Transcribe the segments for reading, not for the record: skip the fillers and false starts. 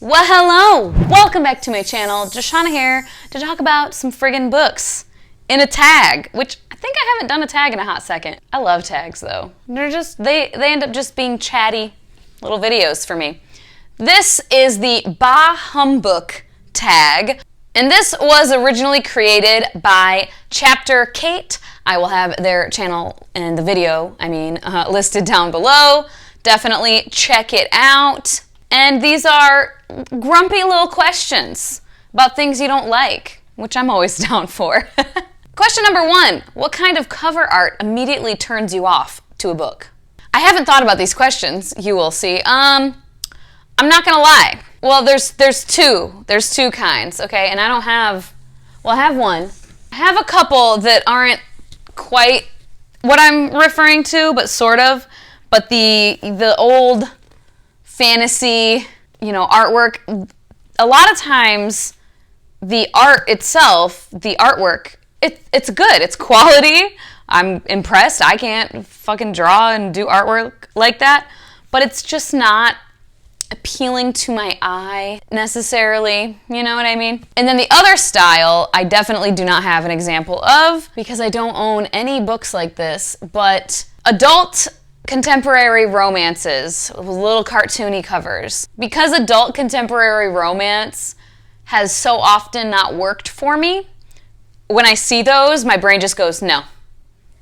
Well, hello! Welcome back to my channel. Joshana here to talk about some friggin' books in a tag, which I think I haven't done a tag in a hot second. I love tags though. They end up just being chatty little videos for me. This is the Humbook Tag, and this was originally created by Chapter Kate. I will have their channel and the video, listed down below. Definitely check it out. And these are grumpy little questions about things you don't like, which I'm always down for. Question number 1, what kind of cover art immediately turns you off to a book? I haven't thought about these questions, you will see. I'm not gonna lie. Well, there's two kinds, okay? And I have one. I have a couple that aren't quite what I'm referring to, but sort of. But the old fantasy, artwork, a lot of times the art itself, the artwork, it's good. It's quality. I'm impressed. I can't fucking draw and do artwork like that, but it's just not appealing to my eye necessarily, you know what I mean? And then the other style, I definitely do not have an example of because I don't own any books like this, but adult contemporary romances with little cartoony covers. Because adult contemporary romance has so often not worked for me, when I see those, my brain just goes, no.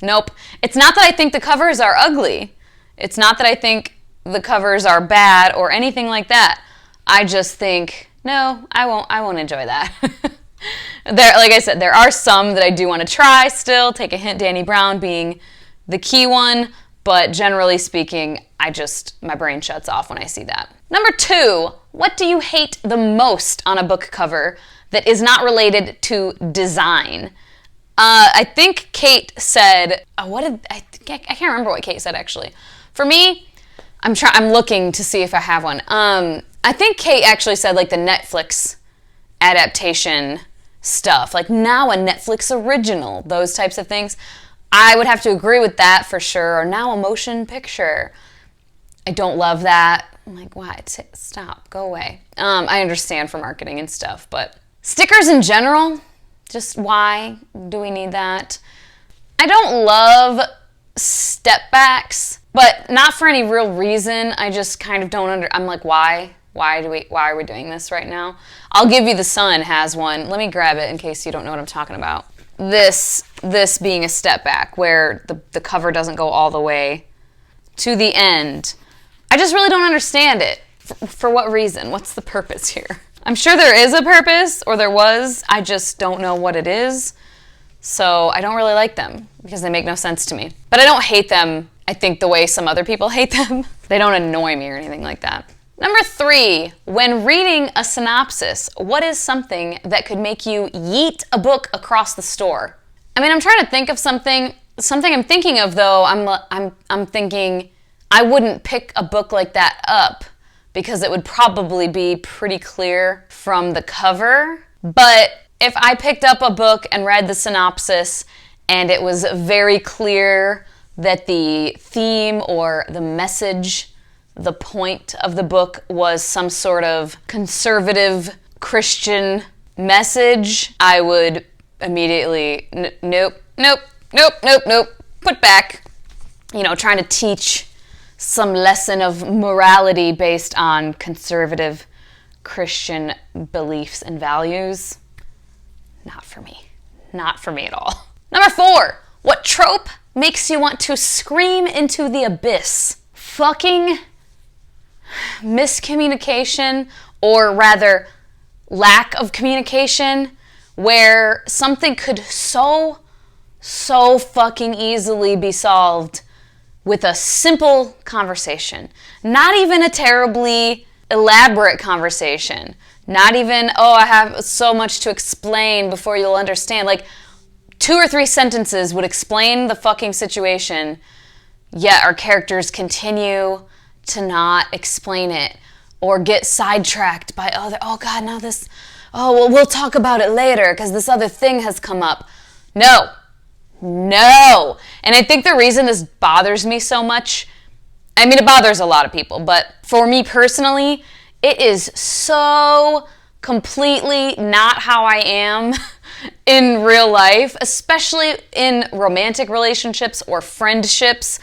Nope. It's not that I think the covers are ugly. It's not that I think the covers are bad or anything like that. I just think, no, I won't enjoy that. Like I said, there are some that I do want to try still. Take a hint, Danny Brown being the key one. But generally speaking, my brain shuts off when I see that. Number 2, what do you hate the most on a book cover that is not related to design? I think Kate said, I can't remember what Kate said actually. For me, I'm looking to see if I have one. I think Kate actually said like the Netflix adaptation stuff, like now a Netflix original, those types of things. I would have to agree with that for sure. Or now a motion picture. I don't love that. I'm like, what? Stop. Go away. I understand for marketing and stuff, but stickers in general, just why do we need that? I don't love step backs, but not for any real reason. I just kind of don't I'm like, why? Why are we doing this right now? I'll give you the Sun has one. Let me grab it in case you don't know what I'm talking about. This being a step back where the cover doesn't go all the way to the end. I just really don't understand it. For what reason? What's the purpose here? I'm sure there is a purpose, or there was. I just don't know what it is. So I don't really like them because they make no sense to me. But I don't hate them, I think, the way some other people hate them. They don't annoy me or anything like that. Number 3, when reading a synopsis, what is something that could make you yeet a book across the store? I'm trying to think of something I'm thinking of though, I'm thinking I wouldn't pick a book like that up because it would probably be pretty clear from the cover. But if I picked up a book and read the synopsis and it was very clear that the theme or the message, the point of the book was some sort of conservative Christian message, I would immediately, nope, put back. Trying to teach some lesson of morality based on conservative Christian beliefs and values. Not for me. Not for me at all. Number 4, what trope makes you want to scream into the abyss? Fucking miscommunication, or rather lack of communication, where something could so fucking easily be solved with a simple conversation. Not even a terribly elaborate conversation. Not even, I have so much to explain before you'll understand. Like 2 or 3 sentences would explain the fucking situation, yet our characters continue to not explain it or get sidetracked by we'll talk about it later because this other thing has come up. No. And I think the reason this bothers me so much, it bothers a lot of people, but for me personally, It is so completely not how I am in real life, especially in romantic relationships or friendships.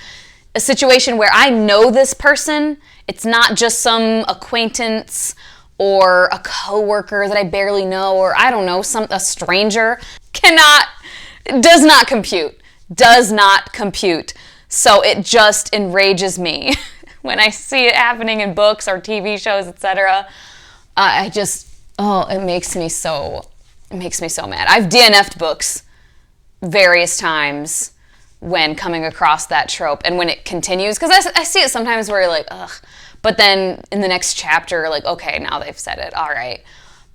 A situation where I know this person, it's not just some acquaintance or a coworker that I barely know, or I don't know, a stranger. Does not compute. So it just enrages me when I see it happening in books or TV shows, etc. It makes me so mad. I've DNF'd books various times when coming across that trope, and when it continues, because I see it sometimes where you're like, ugh, but then in the next chapter, like, okay, now they've said it, all right.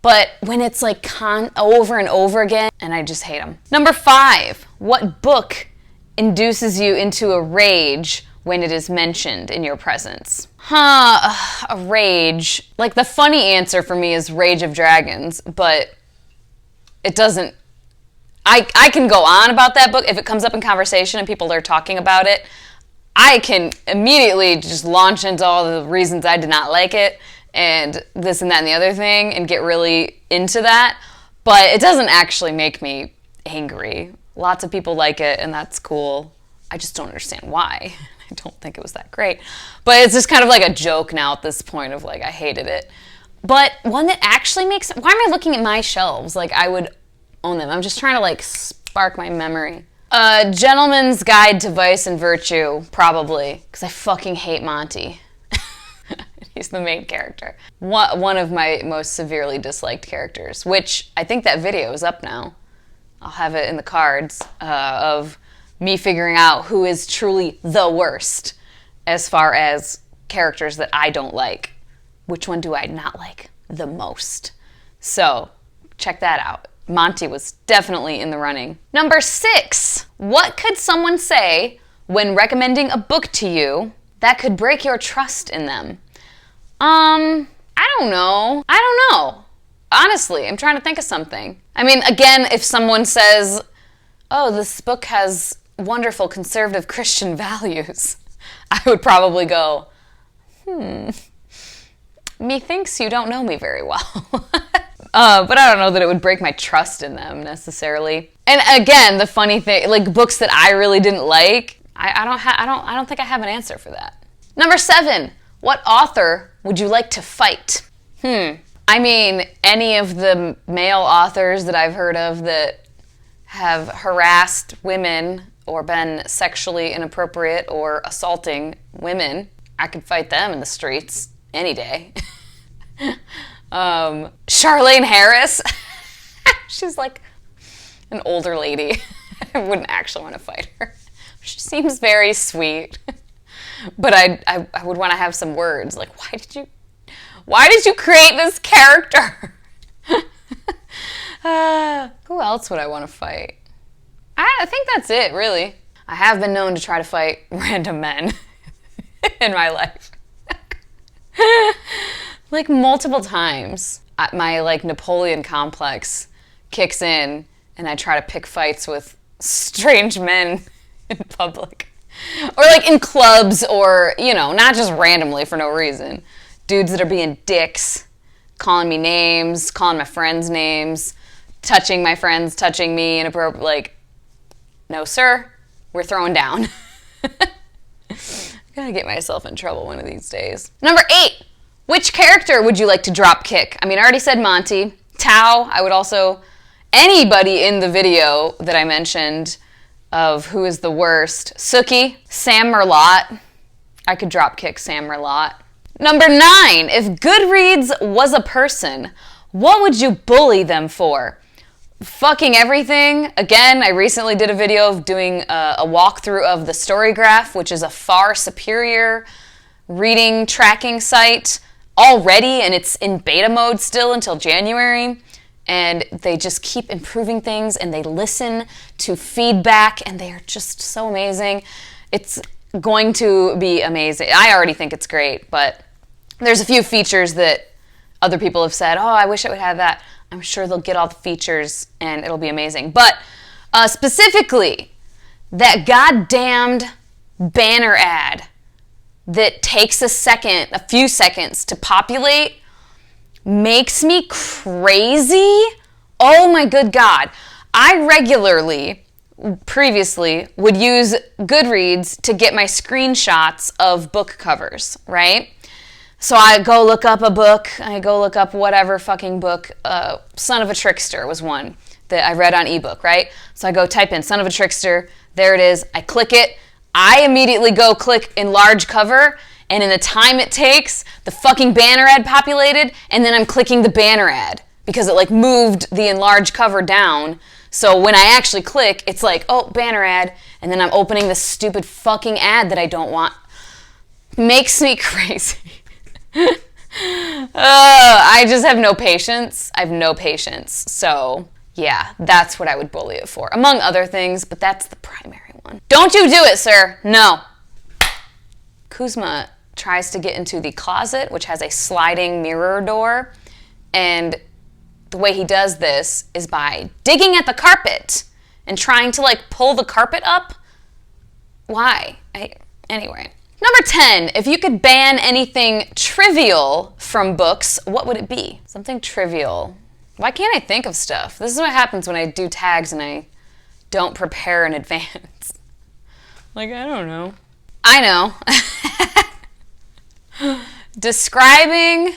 But when it's like over and over again, and I just hate them. Number 5, what book induces you into a rage when it is mentioned in your presence? A rage. Like, the funny answer for me is Rage of Dragons, but it doesn't. I can go on about that book if it comes up in conversation and people are talking about it. I can immediately just launch into all the reasons I did not like it and this and that and the other thing and get really into that. But it doesn't actually make me angry. Lots of people like it, and that's cool. I just don't understand why. I don't think it was that great. But it's just kind of like a joke now at this point of like, I hated it. But one that actually makes... Why am I looking at my shelves? Like, I would own them. I'm just trying to like spark my memory. Gentleman's Guide to Vice and Virtue, probably, because I fucking hate Monty. He's the main character. One of my most severely disliked characters, which I think that video is up now. I'll have it in the cards of me figuring out who is truly the worst as far as characters that I don't like. Which one do I not like the most? So, check that out. Monty was definitely in the running. Number 6, what could someone say when recommending a book to you that could break your trust in them? I don't know. Honestly, I'm trying to think of something. I mean, again, if someone says, oh, this book has wonderful conservative Christian values, I would probably go, methinks you don't know me very well. But I don't know that it would break my trust in them necessarily. And again, the funny thing, like books that I really didn't like, I don't think I have an answer for that. Number 7, what author would you like to fight? I mean, any of the male authors that I've heard of that have harassed women or been sexually inappropriate or assaulting women, I could fight them in the streets any day. Charlene Harris. She's like an older lady. I wouldn't actually want to fight her. She seems very sweet. But I would want to have some words. Like, why did you create this character? Who else would I want to fight? I think that's it, really. I have been known to try to fight random men in my life. Like multiple times. My like Napoleon complex kicks in and I try to pick fights with strange men in public. Or like in clubs or, not just randomly for no reason. Dudes that are being dicks, calling me names, calling my friends names, touching my friends, touching me inappropriate. Like, no sir, we're throwing down. I'm gonna get myself in trouble one of these days. Number 8. Which character would you like to drop kick? I mean, I already said Monty. Tao, I would also... Anybody in the video that I mentioned of who is the worst. Sookie, Sam Merlot. I could drop kick Sam Merlot. Number 9. If Goodreads was a person, what would you bully them for? Fucking everything. Again, I recently did a video of doing a walkthrough of the Story Graph, which is a far superior reading tracking site already, and it's in beta mode still until January, and they just keep improving things and they listen to feedback and they are just so amazing. It's going to be amazing. I already think it's great, but there's a few features that other people have said, oh, I wish it would have that. I'm sure they'll get all the features and it'll be amazing. But specifically, that goddamned banner ad that takes a few seconds to populate makes me crazy. Oh my good God. I regularly, previously, would use Goodreads to get my screenshots of book covers, right? So I go look up a book, I go look up whatever fucking book, Son of a Trickster was one that I read on ebook, right? So I go type in Son of a Trickster, there it is, I click it, I immediately go click enlarge cover, and in the time it takes, the fucking banner ad populated, and then I'm clicking the banner ad because it like moved the enlarge cover down. So when I actually click, it's like, oh, banner ad, and then I'm opening this stupid fucking ad that I don't want. Makes me crazy. I just have no patience. I have no patience. So yeah, that's what I would bully it for, among other things, but that's the primary one. Don't you do it, sir. No. Kuzma tries to get into the closet, which has a sliding mirror door, and the way he does this is by digging at the carpet and trying to like pull the carpet up. Why? Anyway. Number 10, if you could ban anything trivial from books, what would it be? Something trivial. Why can't I think of stuff? This is what happens when I do tags and I don't prepare in advance. Like, I don't know. I know. Describing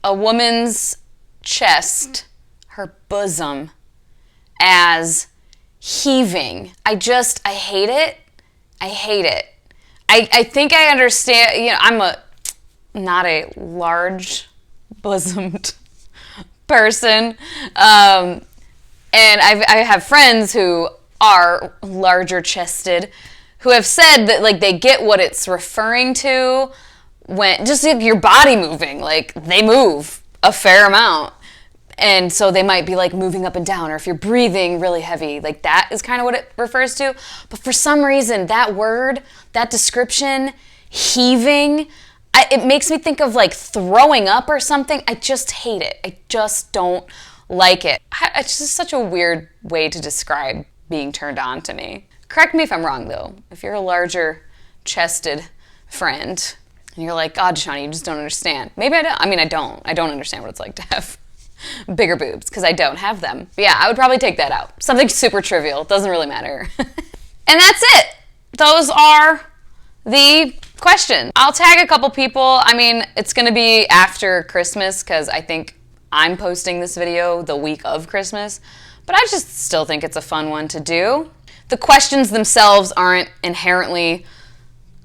a woman's chest, her bosom, as heaving. I hate it. I hate it. I think I understand, you know, I'm not a large bosomed person. And I have friends who are larger chested who have said that like they get what it's referring to when just like your body moving, like they move a fair amount. And so they might be like moving up and down, or if you're breathing really heavy, like that is kind of what it refers to. But for some reason, that word, that description, heaving, it makes me think of like throwing up or something. I just hate it. I just don't like it. It's just such a weird way to describe being turned on to me. Correct me if I'm wrong though. If you're a larger chested friend and you're like, God, Shawnee, you just don't understand. Maybe I don't. I mean, I don't understand what it's like to have bigger boobs because I don't have them. But yeah, I would probably take that out. Something super trivial. It doesn't really matter. And that's it. Those are the questions. I'll tag a couple people. I mean, it's going to be after Christmas because I think I'm posting this video the week of Christmas. But I just still think it's a fun one to do. The questions themselves aren't inherently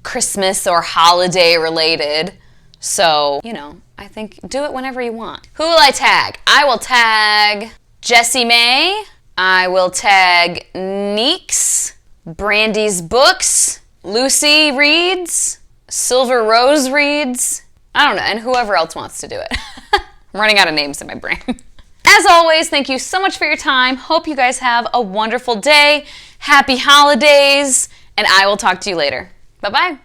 Christmas or holiday related. So, you know, I think do it whenever you want. Who will I tag? I will tag Jessie May. I will tag Neeks, Brandy's Books, Lucy Reads, Silver Rose Reads. I don't know, and whoever else wants to do it. I'm running out of names in my brain. As always, thank you so much for your time. Hope you guys have a wonderful day. Happy holidays, and I will talk to you later. Bye-bye.